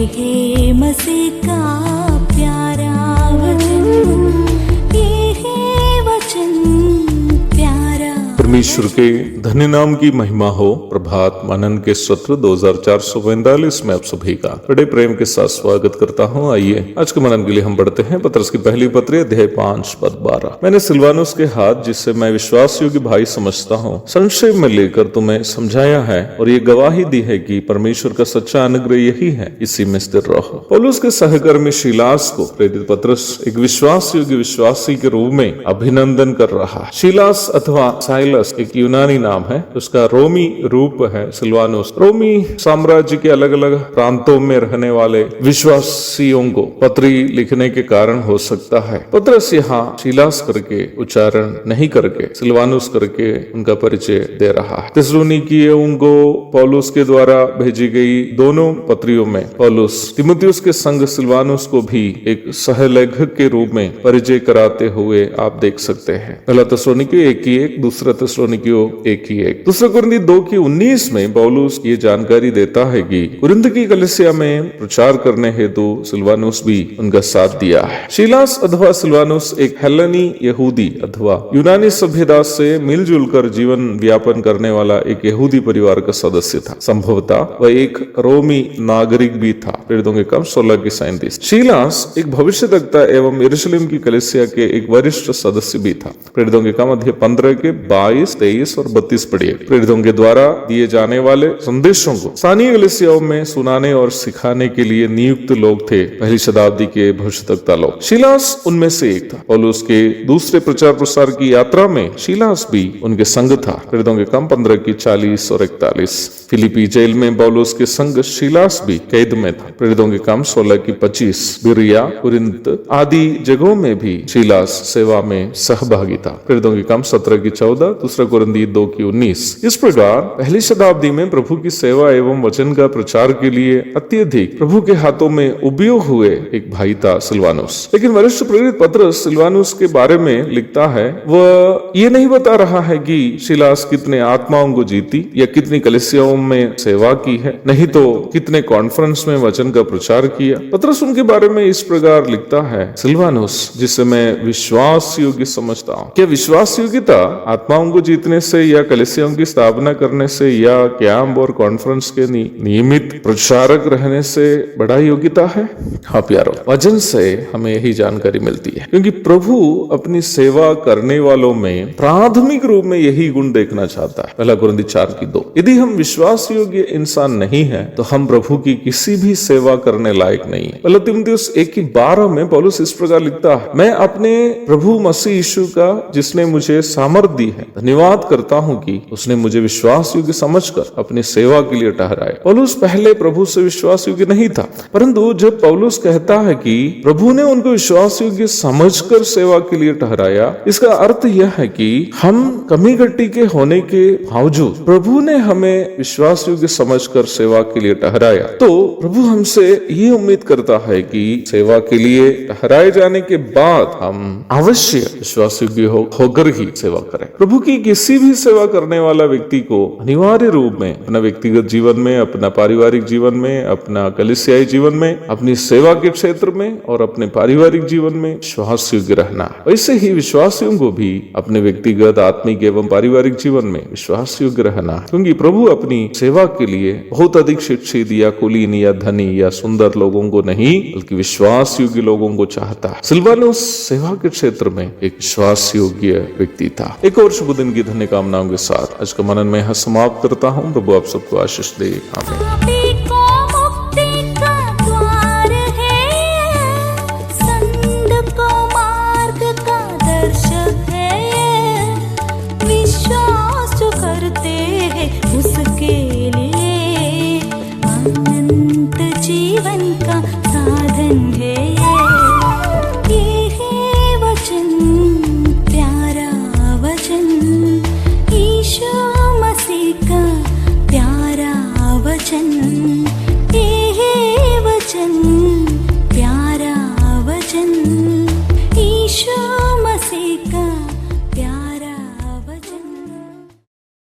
है मसीह का प्यारा वचन, ये है वचन प्यारा। परमेश्वर के धन्य नाम की महिमा हो। प्रभात मनन के सत्र 2442 में आप सभी का बड़े प्रेम के साथ स्वागत करता हूं। आइए आज के मनन के लिए हम बढ़ते हैं पतरस की पहली पत्री अध्याय 5 पद 12। मैंने सिलवानुस के हाथ, जिससे मैं विश्वास योग्य भाई समझता हूं, संक्षेप में लेकर तुम्हें समझाया है और ये गवाही दी है कि परमेश्वर का सच्चा अनुग्रह यही है, इसी में स्थिर रहो। पौलुस के सहकर्मी शीलास को प्रेरित पतरस एक विश्वास योग्य विश्वासी के रूप में अभिनंदन कर रहा है। शीलास अथवा साइलस एक यूनानी नाम है, उसका रोमी रूप है सिलवानुस। रोमी साम्राज्य के अलग अलग प्रांतों में रहने वाले विश्वासियों को पत्री लिखने के कारण हो सकता है पतरस यहाँ शीलास करके उच्चारण नहीं करके सिलवानुस करके उनका परिचय दे रहा है। थिस्सलुनीकियों को पौलुस के द्वारा भेजी गई दोनों पत्रियों में पौलुस तीमुथियुस के संग सिलवानुस को भी एक सहलेखक के रूप में परिचय कराते हुए आप देख सकते हैं। पहला थिस्सलुनीकियों 1:1, दूसरा थिस्सलुनीकियों 1:1। दूसरा कुरिन्थी 2:19 में पौलुस ये जानकारी देता है कि कुरिन्थ की कलीसिया में प्रचार करने हेतु सिलवानुस भी उनका साथ दिया है। शीलास अथवा सिलवानुस एक हेलेनी यहूदी अथवा यूनानी सभ्यता से मिलजुल कर जीवन व्यापन करने वाला एक यहूदी परिवार का सदस्य था। संभवतः वह एक रोमी नागरिक भी था। प्रेरितों के काम 16:37। शीलास एक भविष्यद्वक्ता एवं यरूशलेम की कलीसिया के एक वरिष्ठ सदस्य भी था। प्रेरितों के काम अध्याय 15 के 22, 23 और 32 पढ़िए। प्रेरितों के द्वारा दिए जाने वाले संदेशों को स्थानीय कलीसियाओं में सुनाने और सिखाने के लिए नियुक्त लोग थे पहली शताब्दी के भविष्यद्वक्ता लोग। शीलास उनमें से एक था। पौलुस के दूसरे प्रचार प्रसार की यात्रा में शीलास भी उनके संग था। प्रेरितों के काम 15:40 और 41। फिलिपी जेल में पौलुस के संग शीलास भी कैद में था। प्रेरितों के काम 16:25। बिरिया, कुरिन्थ आदि जगहों में भी शीलास सेवा में सहभागी था। प्रेरितों के काम 17:14, दूसरा कुरिन्थी 2:19। इस प्रकार पहली शताब्दी में प्रभु की सेवा एवं वचन का प्रचार के लिए अत्यधिक प्रभु के हाथों में उपयोग हुए एक भाई था सिलवानुस। लेकिन वरिष्ठ प्रेरित पतरस सिलवानुस के बारे में लिखता है, वह ये नहीं बता रहा है कि शीलास कितने आत्माओं को जीती या कितनी कलीसियाओं में सेवा की है, नहीं तो कितने कॉन्फ्रेंस में वचन का प्रचार किया। पतरस उनके बारे में इस प्रकार लिखता है, सिलवानुस जिसे मैं विश्वास योग्य समझता हूँ। क्या विश्वास योग्यता आत्माओं को जीतने से या कलीसियाओं की स्थापना करने से या कैंप और कॉन्फ्रेंस के नियमित प्रचारक रहने से बड़ा योग्यता है? हाँ प्यारो, वचन से हमें यही जानकारी मिलती है, क्योंकि प्रभु अपनी सेवा करने वालों में प्राथमिक रूप में यही गुण देखना चाहता है। पहला कुरिन्थी 4:2। यदि हम विश्वास योग्य इंसान नहीं है तो हम प्रभु की किसी भी सेवा करने लायक नहीं है। पहला तीमुथियुस 1:12 में पौलुस इस प्रकार लिखता है, मैं अपने प्रभु मसीह यीशु का जिसने मुझे सामर्थ दी है धन्यवाद करता हूं कि उसने मुझे विश्वास योग्य समझकर अपनी सेवा के लिए ठहराया। पौलुस पहले प्रभु से विश्वास योग्य नहीं था, परंतु जब पौलुस कहता है कि प्रभु ने उनको विश्वास योग्य समझकर सेवा के लिए ठहराया, इसका अर्थ यह है कि हम कमी घटी के होने के बावजूद प्रभु ने हमें विश्वास योग्य समझकर सेवा के लिए ठहराया। तो प्रभु हमसे ये उम्मीद करता है कि सेवा के लिए ठहराए जाने के बाद हम अवश्य विश्वास योग्य होकर ही सेवा करें। प्रभु की किसी भी सेवा करने वाला व्यक्ति को अनिवार्य रूप में अपना व्यक्तिगत जीवन में, अपना पारिवारिक जीवन में, अपना कलीसियाई जीवन में, अपनी सेवा के क्षेत्र में और अपने पारिवारिक जीवन में विश्वास योग्य रहना। वैसे ही विश्वासियों को भी अपने व्यक्तिगत, आत्मिक एवं पारिवारिक जीवन में विश्वास योग्य रहना, क्योंकि प्रभु अपनी सेवा के लिए बहुत अधिक शिक्षित या कुलीन या धनी या सुंदर लोगों को नहीं, बल्कि विश्वास योग्य लोगों को चाहता है। सिलवानुस सेवा के क्षेत्र में एक विश्वास योग्य व्यक्ति था। एक और शुभ दिन की धन्य कामनाओं के साथ आज का मनन में यहाँ समाप्त करता हूँ। प्रभु आप सबको आशीष दे। आमीन। प्यारा वचन ईशु